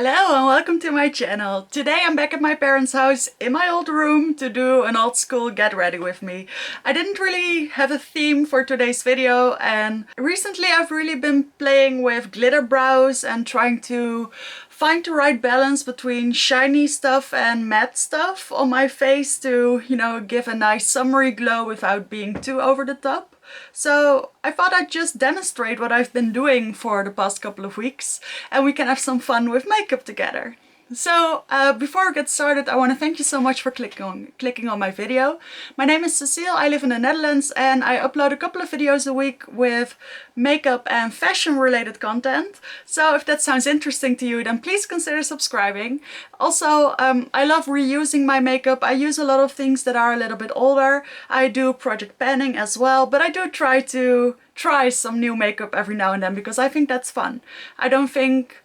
Hello and welcome to my channel. Today I'm back at my parents' house in my old room to do an old school get ready with me. I didn't really have a theme for today's video, and recently I've really been playing with glitter brows and trying to find the right balance between shiny stuff and matte stuff on my face to, give a nice summery glow without being too over the top. So I thought I'd just demonstrate what I've been doing for the past couple of weeks and we can have some fun with makeup together. So before we get started, I want to thank you so much for clicking on my video. My name is Cecile, I live in the Netherlands and I upload a couple of videos a week with makeup and fashion related content. So if that sounds interesting to you, then please consider subscribing. Also, I love reusing my makeup. I use a lot of things that are a little bit older. I do project panning as well, but I do try some new makeup every now and then because I think that's fun. I don't think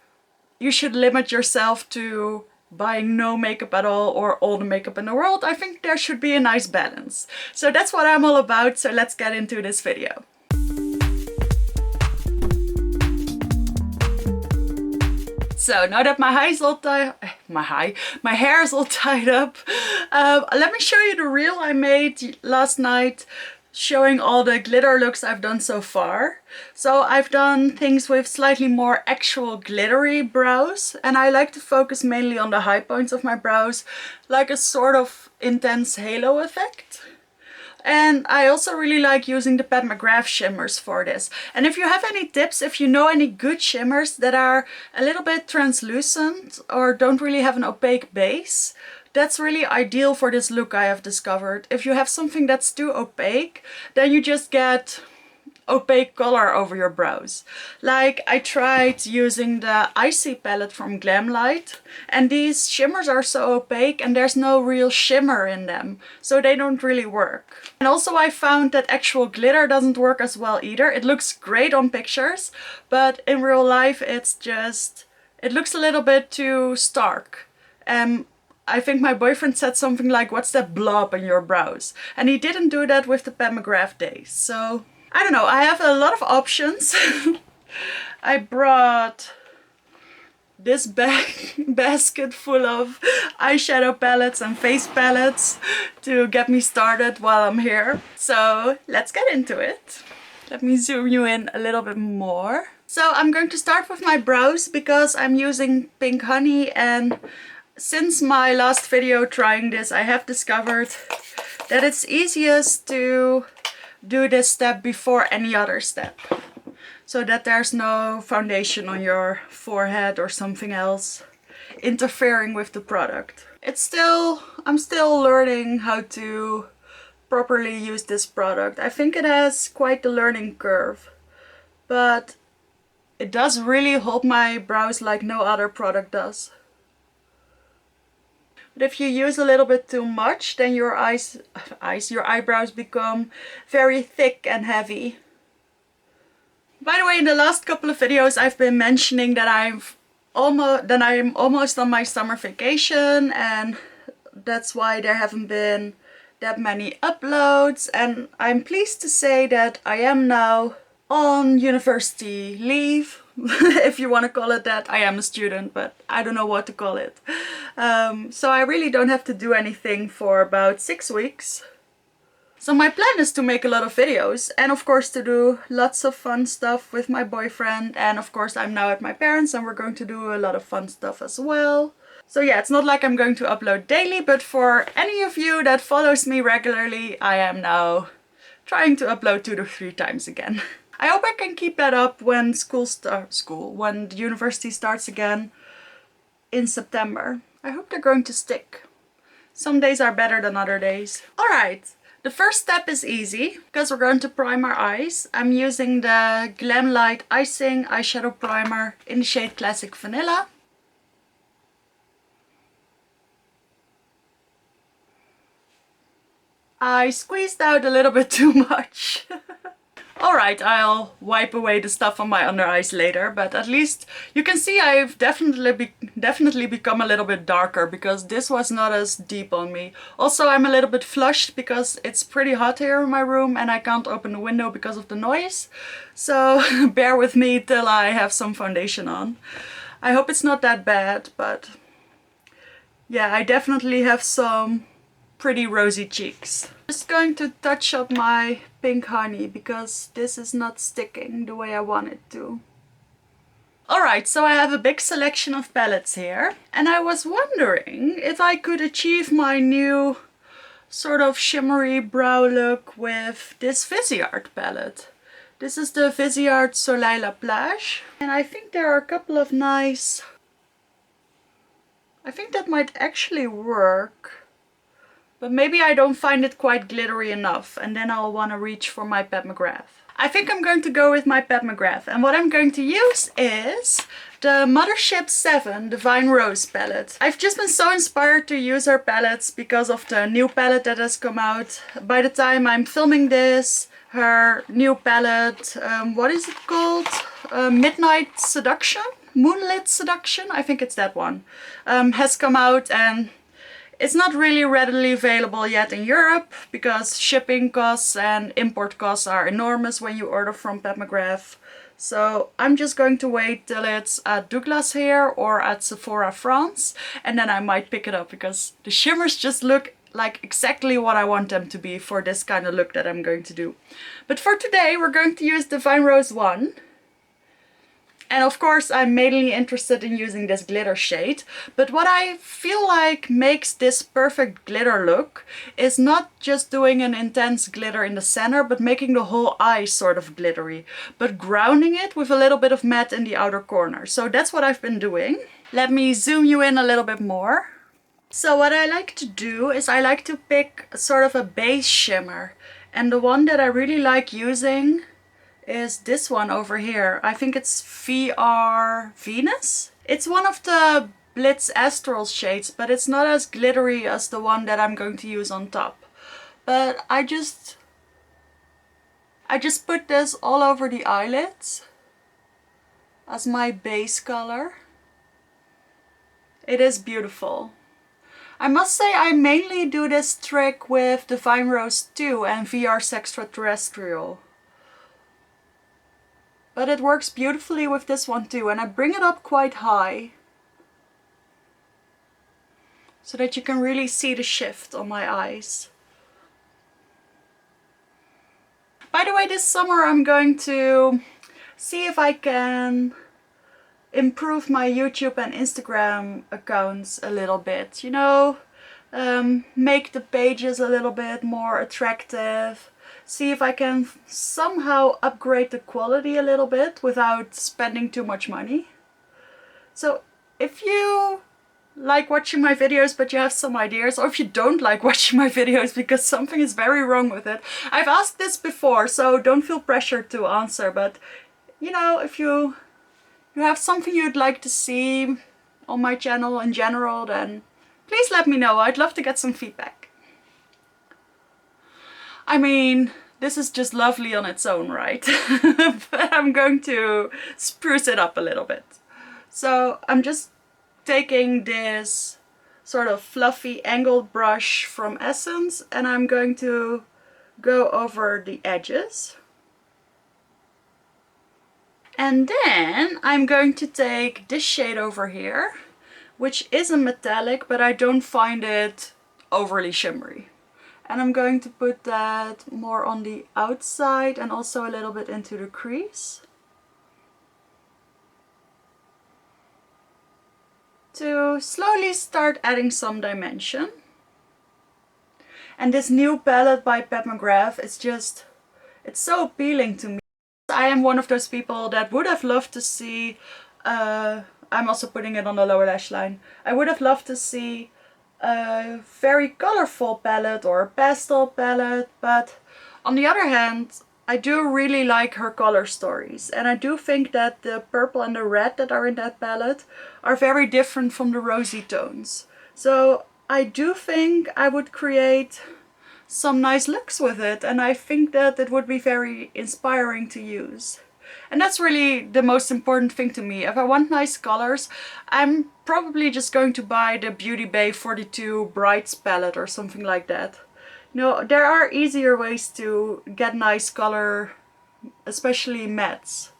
you should limit yourself to buying no makeup at all the makeup in the world. I think there should be a nice balance. So that's what I'm all about, so let's get into this video. So now that my hair is all tied up, let me show you the reel I made last night showing all the glitter looks I've done so far. So I've done things with slightly more actual glittery brows, and I like to focus mainly on the high points of my brows, like a sort of intense halo effect. And I also really like using the Pat McGrath shimmers for this. And if you have any tips, if you know any good shimmers that are a little bit translucent or don't really have an opaque base, that's really ideal for this look, I have discovered. If you have something that's too opaque, then you just get opaque color over your brows. Like I tried using the Icy palette from Glamlight, and these shimmers are so opaque and there's no real shimmer in them, so they don't really work. And also I found that actual glitter doesn't work as well either. It looks great on pictures, but in real life it looks a little bit too stark. I think my boyfriend said something like, "What's that blob in your brows?" And he didn't do that with the Pat McGrath days. So I don't know, I have a lot of options. I brought this basket full of eyeshadow palettes and face palettes to get me started while I'm here. So let's get into it. Let me zoom you in a little bit more. So I'm going to start with my brows because I'm using Pink Honey, and since my last video trying this, I have discovered that it's easiest to do this step before any other step, so that there's no foundation on your forehead or something else interfering with the product. I'm still learning how to properly use this product. I think it has quite the learning curve, but it does really hold my brows like no other product does. But if you use a little bit too much, then your eyebrows become very thick and heavy. By the way, in the last couple of videos I've been mentioning that I'm almost on my summer vacation, and that's why there haven't been that many uploads, and I'm pleased to say that I am now on university leave. If you want to call it that. I am a student, but I don't know what to call it. So I really don't have to do anything for about 6 weeks. So my plan is to make a lot of videos and of course to do lots of fun stuff with my boyfriend, and of course I'm now at my parents and we're going to do a lot of fun stuff as well. So yeah, it's not like I'm going to upload daily, but for any of you that follows me regularly, I am now trying to upload 2 to 3 times again. I hope I can keep that up when when the university starts again in September. I hope they're going to stick. Some days are better than other days. Alright, the first step is easy because we're going to prime our eyes. I'm using the Glamlight Icing Eyeshadow Primer in the shade Classic Vanilla. I squeezed out a little bit too much. Alright, I'll wipe away the stuff on my under eyes later, but at least you can see I've definitely become a little bit darker because this was not as deep on me. Also, I'm a little bit flushed because it's pretty hot here in my room and I can't open the window because of the noise. So bear with me till I have some foundation on. I hope it's not that bad, but yeah, I definitely have some pretty rosy cheeks. Just going to touch up my pink honey because this is not sticking the way I want it to. Alright, so I have a big selection of palettes here, and I was wondering if I could achieve my new sort of shimmery brow look with this Viseart palette. This is the Viseart Soleil La Plage, and I think there are a couple of nice... I think that might actually work, but maybe I don't find it quite glittery enough, and then I'll want to reach for my Pat McGrath. I think I'm going to go with my Pat McGrath, and what I'm going to use is the Mothership 7 Divine Rose palette. I've just been so inspired to use her palettes because of the new palette that has come out. By the time I'm filming this, her new palette, what is it called? Midnight Seduction? Moonlit Seduction? I think it's that one. Has come out, and it's not really readily available yet in Europe because shipping costs and import costs are enormous when you order from Pat McGrath. So I'm just going to wait till it's at Douglas here or at Sephora France, and then I might pick it up because the shimmers just look like exactly what I want them to be for this kind of look that I'm going to do. But for today we're going to use Divine Rose 1. And of course I'm mainly interested in using this glitter shade, but what I feel like makes this perfect glitter look is not just doing an intense glitter in the center, but making the whole eye sort of glittery, but grounding it with a little bit of matte in the outer corner. So that's what I've been doing. Let me zoom you in a little bit more. So what I like to do is I like to pick sort of a base shimmer, and the one that I really like using is this one over here. I think it's VR Venus. It's one of the Blitz Astral shades, but it's not as glittery as the one that I'm going to use on top. But I just put this all over the eyelids as my base color. It is beautiful. I must say I mainly do this trick with Divine Rose 2 and VR Extraterrestrial. But it works beautifully with this one too, and I bring it up quite high so that you can really see the shift on my eyes. By the way, this summer I'm going to see if I can improve my YouTube and Instagram accounts a little bit. You know, make the pages a little bit more attractive. See if I can somehow upgrade the quality a little bit without spending too much money. So if you like watching my videos but you have some ideas, or if you don't like watching my videos because something is very wrong with it. I've asked this before, so don't feel pressured to answer, but you know, if you have something you'd like to see on my channel in general, then please let me know. I'd love to get some feedback. I mean, this is just lovely on its own, right? But I'm going to spruce it up a little bit. So I'm just taking this sort of fluffy angled brush from Essence, and I'm going to go over the edges. And then I'm going to take this shade over here, which is a metallic, but I don't find it overly shimmery. And I'm going to put that more on the outside and also a little bit into the crease, to slowly start adding some dimension. And this new palette by Pat McGrath is just, it's so appealing to me. I am one of those people that would have loved to see, I'm also putting it on the lower lash line, I would have loved to see a very colorful palette or a pastel palette, but on the other hand I do really like her color stories, and I do think that the purple and the red that are in that palette are very different from the rosy tones. So I do think I would create some nice looks with it, and I think that it would be very inspiring to use. And that's really the most important thing to me. If I want nice colors, I'm probably just going to buy the Beauty Bay 42 Brights palette or something like that. You know, there are easier ways to get nice color, especially mattes.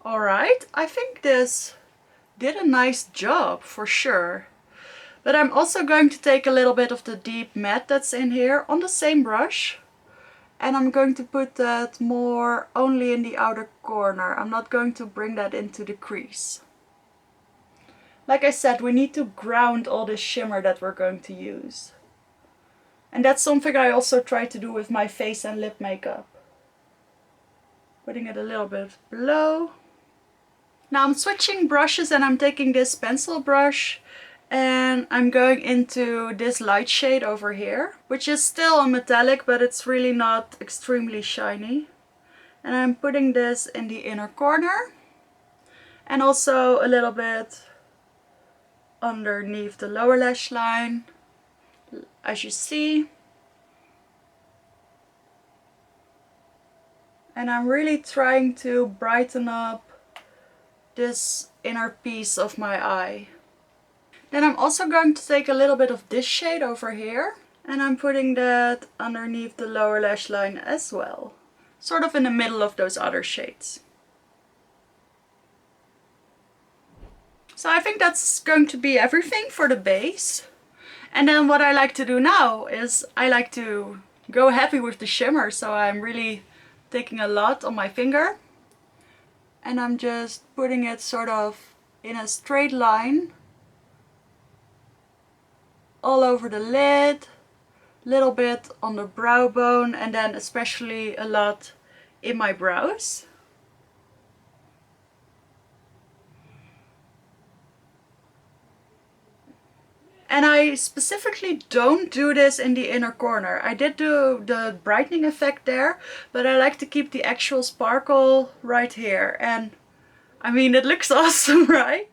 Alright, I think this did a nice job for sure. But I'm also going to take a little bit of the deep matte that's in here on the same brush. And I'm going to put that more only in the outer corner. I'm not going to bring that into the crease. Like I said, we need to ground all this shimmer that we're going to use. And that's something I also try to do with my face and lip makeup. Putting it a little bit below. Now I'm switching brushes and I'm taking this pencil brush and I'm going into this light shade over here, which is still a metallic, but it's really not extremely shiny. And I'm putting this in the inner corner and also a little bit underneath the lower lash line, as you see. And I'm really trying to brighten up this inner piece of my eye. Then I'm also going to take a little bit of this shade over here and I'm putting that underneath the lower lash line as well. Sort of in the middle of those other shades. So I think that's going to be everything for the base. And then what I like to do now is I like to go heavy with the shimmer, so I'm really taking a lot on my finger. And I'm just putting it sort of in a straight line all over the lid, little bit on the brow bone, and then especially a lot in my brows. And I specifically don't do this in the inner corner. I did do the brightening effect there, but I like to keep the actual sparkle right here. And I mean, it looks awesome, right?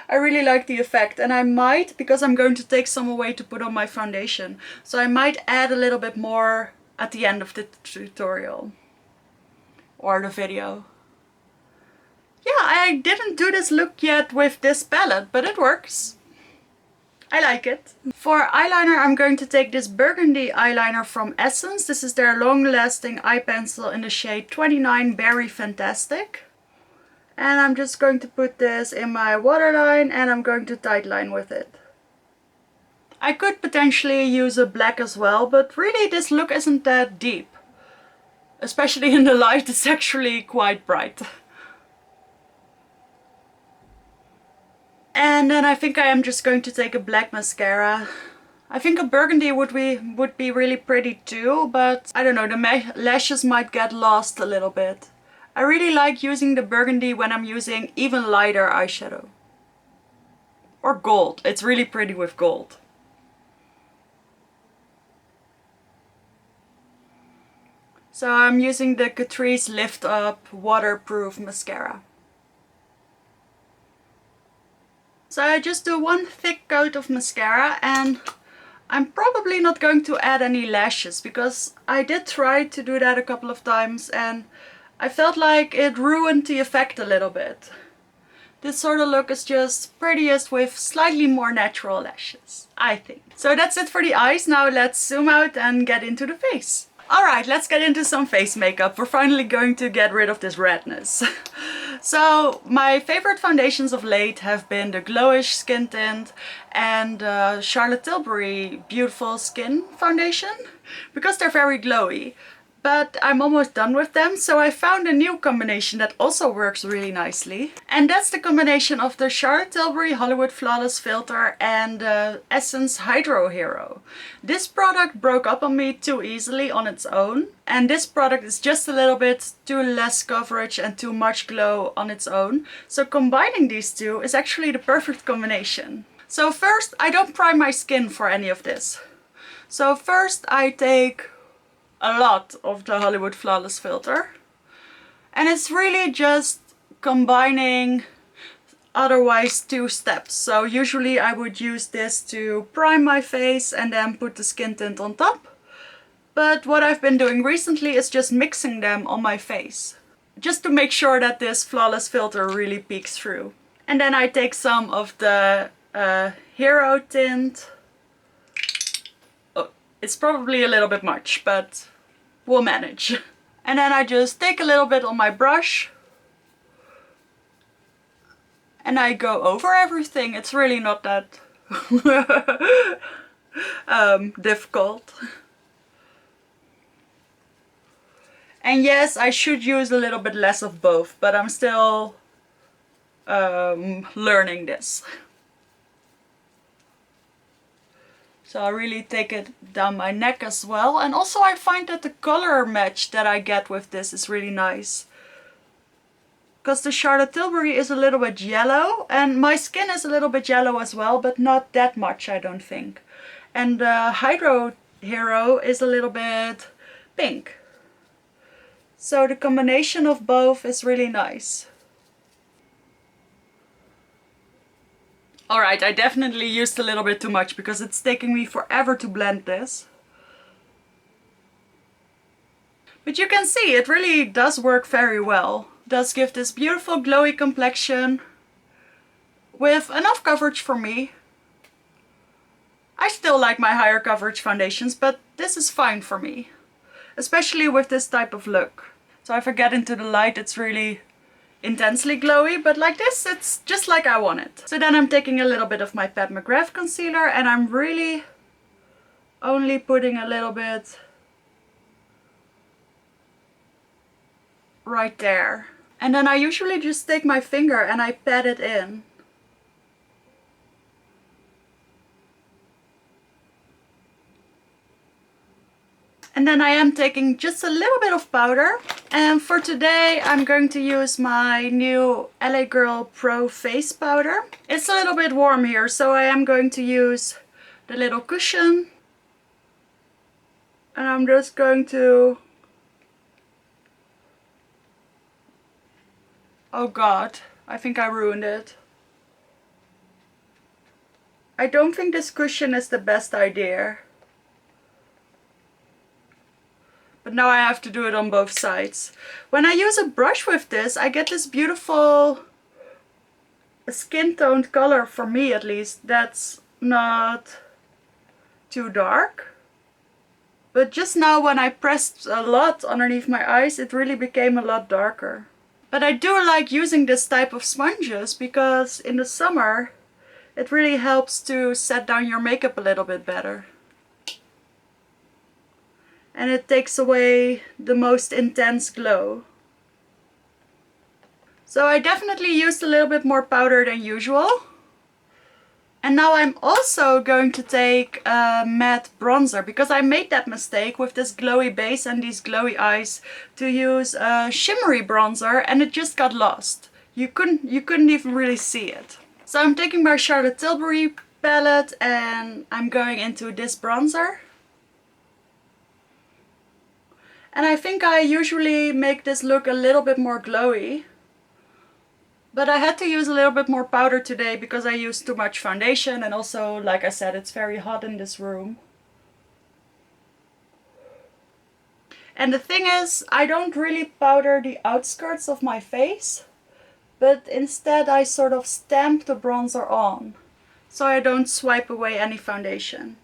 I really like the effect, and I might, because I'm going to take some away to put on my foundation, so I might add a little bit more at the end of the tutorial or the video. Yeah, I didn't do this look yet with this palette, but it works. I like it. For eyeliner, I'm going to take this burgundy eyeliner from Essence. This is their long-lasting eye pencil in the shade 29 Berry Fantastic. And I'm just going to put this in my waterline and I'm going to tightline with it. I could potentially use a black as well, but really this look isn't that deep. Especially in the light, it's actually quite bright. And then I think I am just going to take a black mascara. I think a burgundy would be really pretty too, but I don't know, the lashes might get lost a little bit. I really like using the burgundy when I'm using even lighter eyeshadow. Or gold. It's really pretty with gold. So I'm using the Catrice Lift Up Waterproof Mascara. So I just do one thick coat of mascara, and I'm probably not going to add any lashes because I did try to do that a couple of times and I felt like it ruined the effect a little bit. This sort of look is just prettiest with slightly more natural lashes, I think. So that's it for the eyes. Now let's zoom out and get into the face. Alright, let's get into some face makeup. We're finally going to get rid of this redness. So my favorite foundations of late have been the Glowish Skin Tint and Charlotte Tilbury Beautiful Skin Foundation, because they're very glowy. But I'm almost done with them, so I found a new combination that also works really nicely. And that's the combination of the Charlotte Tilbury Hollywood Flawless Filter and Essence Hydro Hero. This product broke up on me too easily on its own, and this product is just a little bit too less coverage and too much glow on its own. So combining these two is actually the perfect combination. So first, I don't prime my skin for any of this. So first I take a lot of the Hollywood Flawless Filter, and it's really just combining otherwise two steps. So usually I would use this to prime my face and then put the skin tint on top, but what I've been doing recently is just mixing them on my face just to make sure that this flawless filter really peeks through. And then I take some of the Hero tint. It's probably a little bit much, but we'll manage. And then I just take a little bit on my brush, and I go over everything. It's really not that difficult. And yes, I should use a little bit less of both, but I'm still learning this. So I really take it down my neck as well. And also I find that the color match that I get with this is really nice. Because the Charlotte Tilbury is a little bit yellow, and my skin is a little bit yellow as well, but not that much, I don't think. And the Hydro Hero is a little bit pink. So the combination of both is really nice. Alright, I definitely used a little bit too much because it's taking me forever to blend this. But you can see it really does work very well. It does give this beautiful glowy complexion with enough coverage for me. I still like my higher coverage foundations, but this is fine for me. Especially with this type of look. So if I get into the light, it's really intensely glowy, but like this, it's just like I want it. So then I'm taking a little bit of my Pat McGrath concealer, and I'm really only putting a little bit right there. And then I usually just take my finger and I pat it in. And then I am taking just a little bit of powder. And for today I'm going to use my new LA Girl Pro Face Powder. It's a little bit warm here, so I am going to use the little cushion. And I'm just going to... Oh god, I think I ruined it. I don't think this cushion is the best idea. But now I have to do it on both sides. When I use a brush with this, I get this beautiful skin toned color, for me at least, that's not too dark. But just now when I pressed a lot underneath my eyes, it really became a lot darker. But I do like using this type of sponges because in the summer it really helps to set down your makeup a little bit better. And it takes away the most intense glow. So I definitely used a little bit more powder than usual. And now I'm also going to take a matte bronzer, because I made that mistake with this glowy base and these glowy eyes to use a shimmery bronzer, and it just got lost. You couldn't even really see it. So I'm taking my Charlotte Tilbury palette and I'm going into this bronzer. And I think I usually make this look a little bit more glowy. But I had to use a little bit more powder today because I used too much foundation, and also, like I said, it's very hot in this room. And the thing is, I don't really powder the outskirts of my face, but instead I sort of stamp the bronzer on, so I don't swipe away any foundation.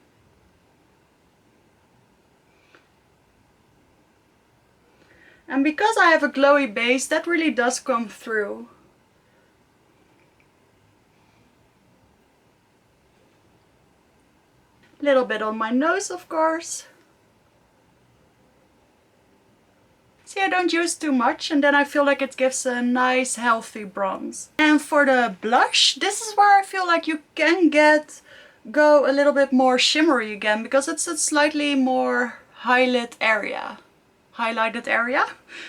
And because I have a glowy base, that really does come through. Little bit on my nose, of course. See, I don't use too much, and then I feel like it gives a nice healthy bronze. And for the blush, this is where I feel like you can go a little bit more shimmery again, because it's a slightly more highlighted area.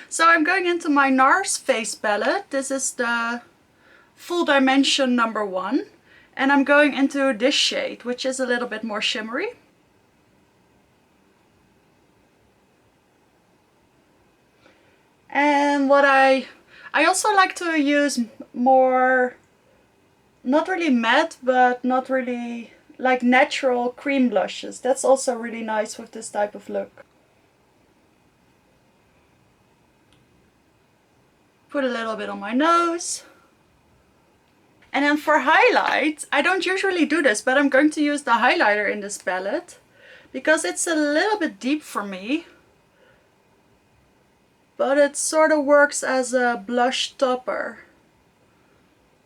So I'm going into my NARS face palette. This is the Full Dimension #1. And I'm going into this shade, which is a little bit more shimmery. And what I also like to use more, not really matte, but not really like natural cream blushes. That's also really nice with this type of look. Put a little bit on my nose. And then for highlight, I don't usually do this, but I'm going to use the highlighter in this palette because it's a little bit deep for me. But it sort of works as a blush topper.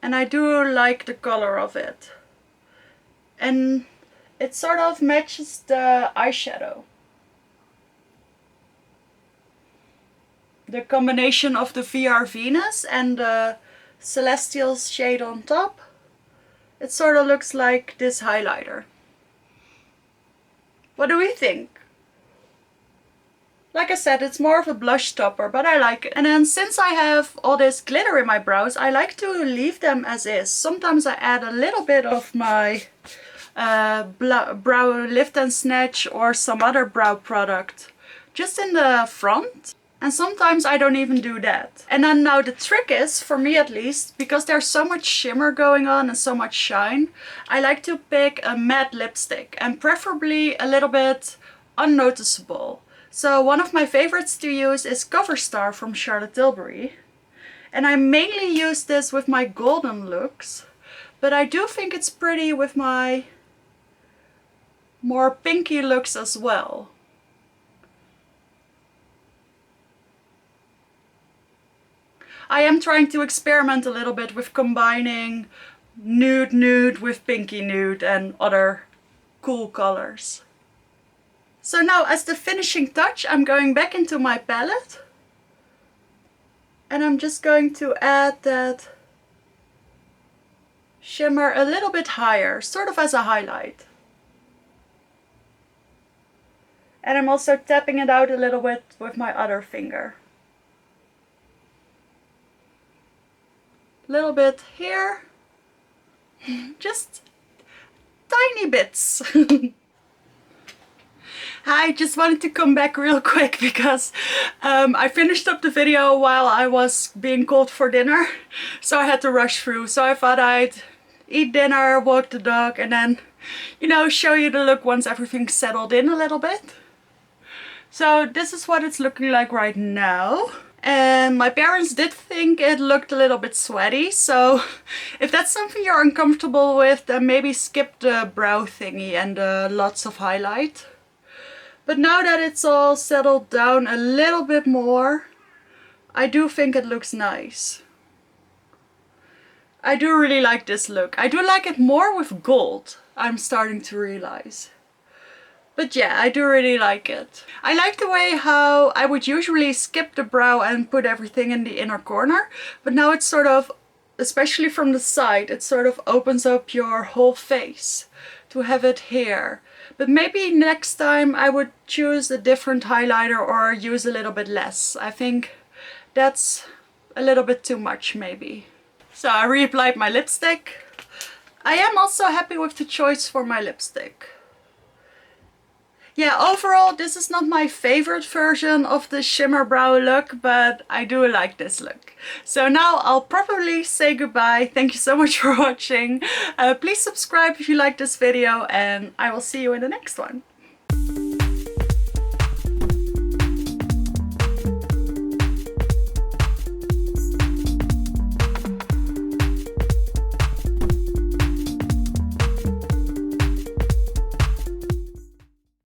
And I do like the color of it. And it sort of matches the eyeshadow. The combination of the VR Venus and the Celestial shade on top. It sort of looks like this highlighter. What do we think? Like I said, it's more of a blush topper, but I like it. And then since I have all this glitter in my brows, I like to leave them as is. Sometimes I add a little bit of my brow lift and snatch or some other brow product just in the front. And sometimes I don't even do that. And then now the trick is, for me at least, because there's so much shimmer going on and so much shine, I like to pick a matte lipstick and preferably a little bit unnoticeable. So one of my favorites to use is Cover Star from Charlotte Tilbury. And I mainly use this with my golden looks, but I do think it's pretty with my more pinky looks as well. I am trying to experiment a little bit with combining nude nude with pinky nude and other cool colors. So now as the finishing touch, I'm going back into my palette and I'm just going to add that shimmer a little bit higher, sort of as a highlight. And I'm also tapping it out a little bit with my other finger. Little bit here, just tiny bits. I just wanted to come back real quick because I finished up the video while I was being called for dinner, so I had to rush through. So I thought I'd eat dinner, walk the dog, and then, you know, show you the look once everything's settled in a little bit. So this is what it's looking like right now. And my parents did think it looked a little bit sweaty, so if that's something you're uncomfortable with, then maybe skip the brow thingy and lots of highlight. But now that it's all settled down a little bit more, I do think it looks nice. I do really like this look. I do like it more with gold, I'm starting to realize. But yeah, I do really like it. I like the way how I would usually skip the brow and put everything in the inner corner, but now it's sort of, especially from the side, it sort of opens up your whole face to have it here. But maybe next time I would choose a different highlighter or use a little bit less. I think that's a little bit too much maybe. So I reapplied my lipstick. I am also happy with the choice for my lipstick. Yeah, overall this is not my favorite version of the shimmer brow look, but I do like this look. So now I'll probably say goodbye. Thank you so much for watching. Please subscribe if you like this video and I will see you in the next one.